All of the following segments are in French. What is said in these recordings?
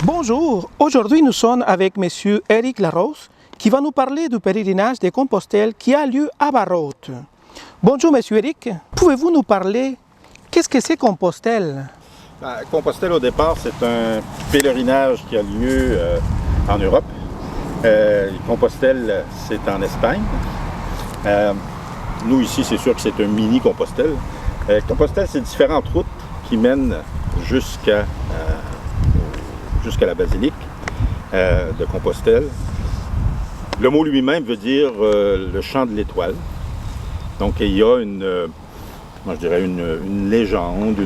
Bonjour, aujourd'hui nous sommes avec M. Éric Larose qui va nous parler du pèlerinage de Compostelle qui a lieu à Barrault. Bonjour M. Éric, pouvez-vous nous parler qu'est-ce que c'est Compostelle? Compostelle au départ c'est un pèlerinage qui a lieu en Europe. Compostelle c'est en Espagne. Nous ici c'est sûr que c'est un mini Compostelle. Compostelle c'est différentes routes qui mènent jusqu'à la basilique de Compostelle. Le mot lui-même veut dire le champ de l'étoile. Donc il y a moi je dirais une légende,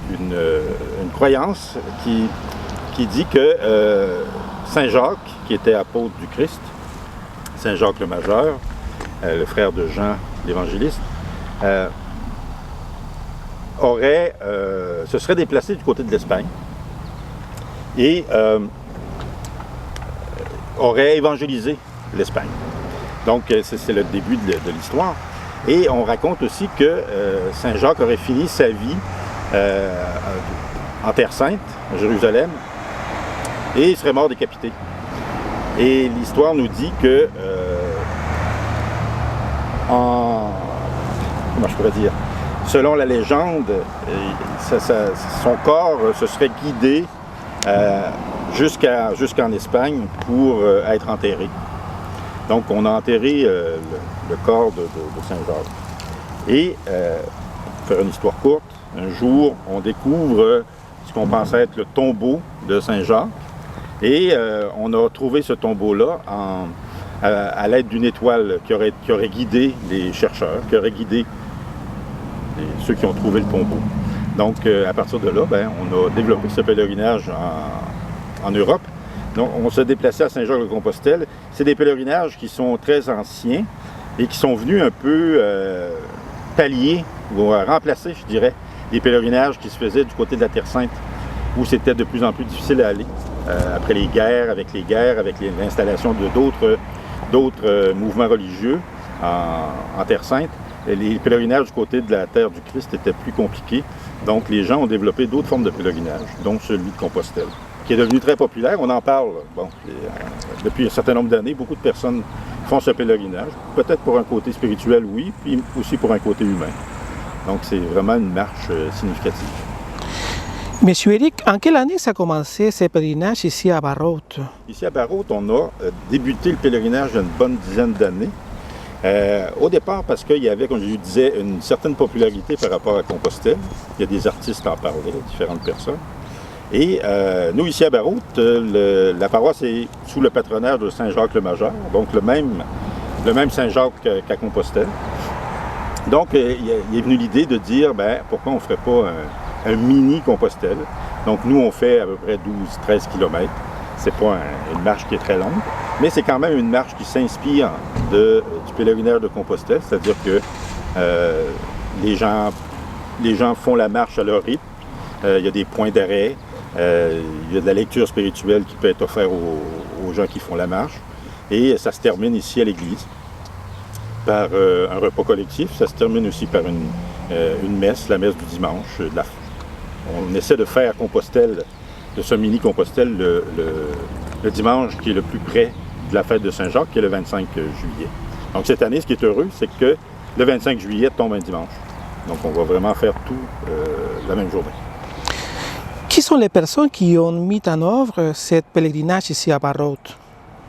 une croyance qui dit que Saint Jacques, qui était apôtre du Christ, Saint Jacques le Majeur, le frère de Jean l'évangéliste, se serait déplacé du côté de l'Espagne et aurait évangélisé l'Espagne. Donc c'est le début de l'histoire. Et on raconte aussi que Saint Jacques aurait fini sa vie en Terre Sainte, à Jérusalem, et il serait mort décapité. Et l'histoire nous dit que comment je pourrais dire, selon la légende, son corps se serait guidé jusqu'en Espagne pour être enterré. Donc on a enterré le corps de Saint-Jacques. Et, pour faire une histoire courte, un jour on découvre ce qu'on pensait être le tombeau de Saint-Jacques. Et on a trouvé ce tombeau-là à l'aide d'une étoile qui aurait guidé les chercheurs, qui aurait guidé ceux qui ont trouvé le tombeau. Donc à partir de là, on a développé ce pèlerinage en Europe. Donc, on se déplaçait à Saint-Jacques-de-Compostelle. C'est des pèlerinages qui sont très anciens et qui sont venus un peu pallier ou remplacer, je dirais, les pèlerinages qui se faisaient du côté de la Terre Sainte, où c'était de plus en plus difficile à aller. Après les guerres, avec l'installation de d'autres mouvements religieux en Terre Sainte, les pèlerinages du côté de la Terre du Christ étaient plus compliqués. Donc les gens ont développé d'autres formes de pèlerinage, dont celui de Compostelle, qui est devenu très populaire. On en parle depuis un certain nombre d'années. Beaucoup de personnes font ce pèlerinage, peut-être pour un côté spirituel, oui, puis aussi pour un côté humain. Donc c'est vraiment une marche significative. Monsieur Éric, en quelle année ça a commencé ce pèlerinage ici à Barrault? Ici à Barrault, on a débuté le pèlerinage il y a une bonne dizaine d'années. Au départ, parce qu'il y avait, comme je vous disais, une certaine popularité par rapport à Compostelle. Il y a des artistes qui en parlaient, différentes personnes. Et nous, ici à Barrault, la paroisse est sous le patronage de Saint Jacques le Majeur, donc le même Saint Jacques qu'à Compostelle. Donc, il est venu l'idée de dire, pourquoi on ne ferait pas un mini Compostelle. Donc, nous, on fait à peu près 12-13 km. C'est pas une marche qui est très longue, mais c'est quand même une marche qui s'inspire du pèlerinage de Compostelle, c'est-à-dire que les gens font la marche à leur rythme. Il y a des points d'arrêt. Il y a de la lecture spirituelle qui peut être offerte aux gens qui font la marche. Et ça se termine ici à l'église par un repas collectif. Ça se termine aussi par une messe, la messe du dimanche. On essaie de faire Compostelle, de ce mini Compostelle, le dimanche qui est le plus près de la fête de Saint-Jacques, qui est le 25 juillet. Donc cette année, ce qui est heureux, c'est que le 25 juillet tombe un dimanche. Donc on va vraiment faire tout la même journée. Qui sont les personnes qui ont mis en œuvre ce pèlerinage ici à Barrault?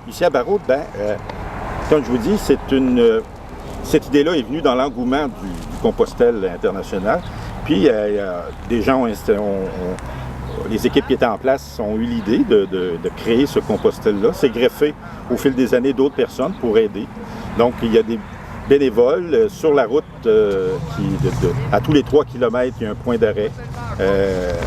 Ici à Barrault, comme je vous dis, cette idée-là est venue dans l'engouement du Compostelle international. Puis des gens les équipes qui étaient en place ont eu l'idée de créer ce Compostelle-là. C'est greffé au fil des années d'autres personnes pour aider. Donc il y a des bénévoles sur la route à tous les 3 km, il y a un point d'arrêt.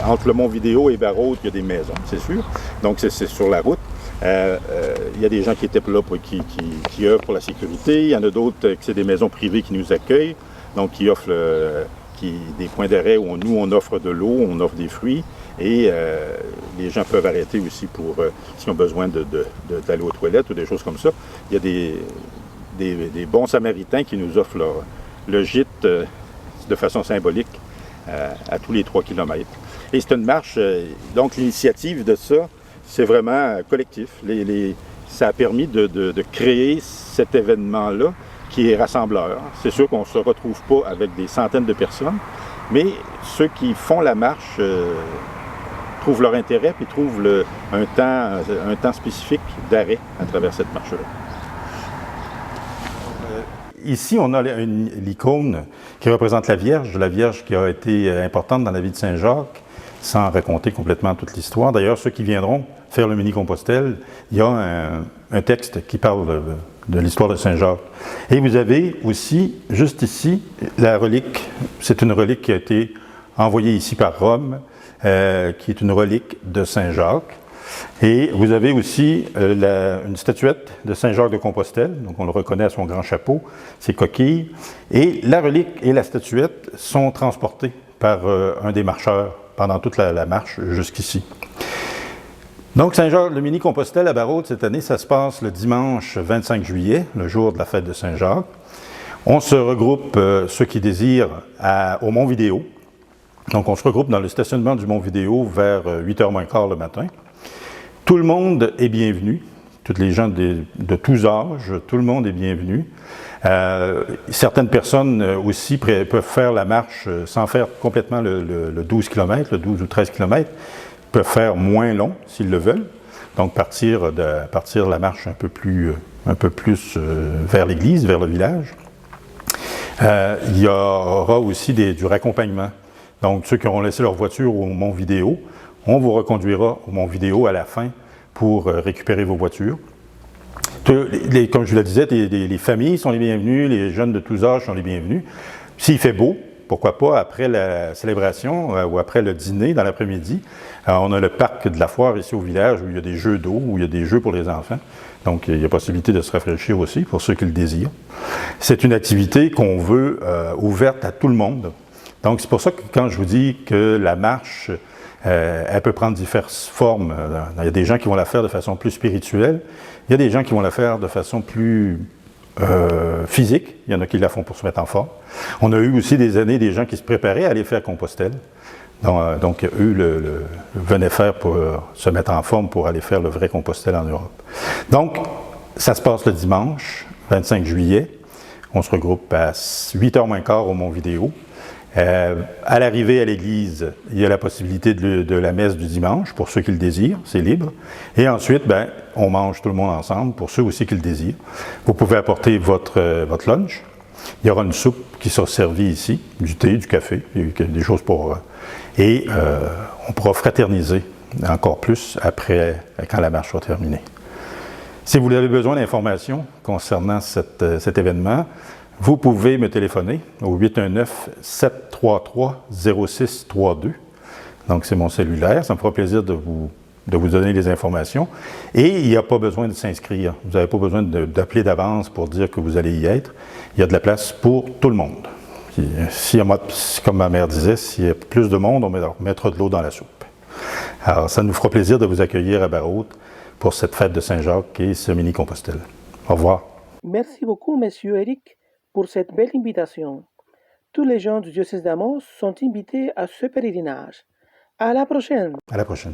Entre le Mont-Vidéo et Barrault, il y a des maisons, c'est sûr. Donc c'est sur la route. Il y a des gens qui étaient là qui œuvrent pour la sécurité. Il y en a d'autres qui c'est des maisons privées qui nous accueillent, donc qui offrent des points d'arrêt où nous on offre de l'eau, on offre des fruits. Et les gens peuvent arrêter aussi pour s'ils ont besoin d'aller aux toilettes ou des choses comme ça. Il y a des bons samaritains qui nous offrent le gîte de façon symbolique à tous les 3 km. Et c'est une marche, donc l'initiative de ça, c'est vraiment collectif. Ça a permis de créer cet événement-là qui est rassembleur. C'est sûr qu'on ne se retrouve pas avec des centaines de personnes, mais ceux qui font la marche trouvent leur intérêt puis trouvent un temps spécifique d'arrêt à travers cette marche-là. Ici, on a l'icône qui représente la Vierge qui a été importante dans la vie de Saint-Jacques, sans raconter complètement toute l'histoire. D'ailleurs, ceux qui viendront faire le mini-Compostelle, il y a un texte qui parle de l'histoire de Saint-Jacques. Et vous avez aussi, juste ici, la relique. C'est une relique qui a été envoyée ici par Rome, qui est une relique de Saint-Jacques. Et vous avez aussi une statuette de Saint-Jacques de Compostelle, donc on le reconnaît à son grand chapeau, ses coquilles. Et la relique et la statuette sont transportées par un des marcheurs pendant toute la marche jusqu'ici. Donc Saint-Jacques, le mini-Compostelle à Barraud, cette année, ça se passe le dimanche 25 juillet, le jour de la fête de Saint-Jacques. On se regroupe, ceux qui désirent, au Mont-Vidéo. Donc on se regroupe dans le stationnement du Mont-Vidéo vers 8h moins quart le matin. Tout le monde est bienvenu, toutes les gens de tous âges, tout le monde est bienvenu. Certaines personnes aussi peuvent faire la marche sans faire complètement le 12 km, le 12 ou 13 km, peuvent faire moins long s'ils le veulent, donc partir la marche un peu plus vers l'église, vers le village. Il y aura aussi du raccompagnement. Donc ceux qui auront laissé leur voiture au Mont-Vidéo, on vous reconduira au Mont-Vidéo à la fin pour récupérer vos voitures. Comme je le disais, les familles sont les bienvenues, les jeunes de tous âges sont les bienvenus. S'il fait beau, pourquoi pas, après la célébration ou après le dîner dans l'après-midi, on a le parc de la foire ici au village où il y a des jeux d'eau, où il y a des jeux pour les enfants. Donc il y a possibilité de se rafraîchir aussi pour ceux qui le désirent. C'est une activité qu'on veut ouverte à tout le monde. Donc c'est pour ça que quand je vous dis que la marche, elle peut prendre diverses formes. Il y a des gens qui vont la faire de façon plus spirituelle. Il y a des gens qui vont la faire de façon plus physique. Il y en a qui la font pour se mettre en forme. On a eu aussi des années des gens qui se préparaient à aller faire Compostelle. Donc eux venaient faire pour se mettre en forme pour aller faire le vrai Compostelle en Europe. Donc, ça se passe le dimanche, 25 juillet. On se regroupe à 8h moins quart au Mont-Vidéo. À l'arrivée à l'église, il y a la possibilité de la messe du dimanche pour ceux qui le désirent, c'est libre. Et ensuite, on mange tout le monde ensemble pour ceux aussi qui le désirent. Vous pouvez apporter votre lunch. Il y aura une soupe qui sera servie ici, du thé, du café, des choses pour... et on pourra fraterniser encore plus après, quand la marche sera terminée. Si vous avez besoin d'informations concernant cet événement, vous pouvez me téléphoner au 819-733-0632. Donc, c'est mon cellulaire. Ça me fera plaisir de vous donner les informations. Et il n'y a pas besoin de s'inscrire. Vous n'avez pas besoin d'appeler d'avance pour dire que vous allez y être. Il y a de la place pour tout le monde. Puis, comme ma mère disait, s'il y a plus de monde, on mettra de l'eau dans la soupe. Alors, ça nous fera plaisir de vous accueillir à Barraud pour cette fête de Saint-Jacques et ce mini-Compostelle. Au revoir. Merci beaucoup, Monsieur Eric, pour cette belle invitation. Tous les gens du diocèse d'Amos sont invités à ce pèlerinage. À la prochaine. À la prochaine.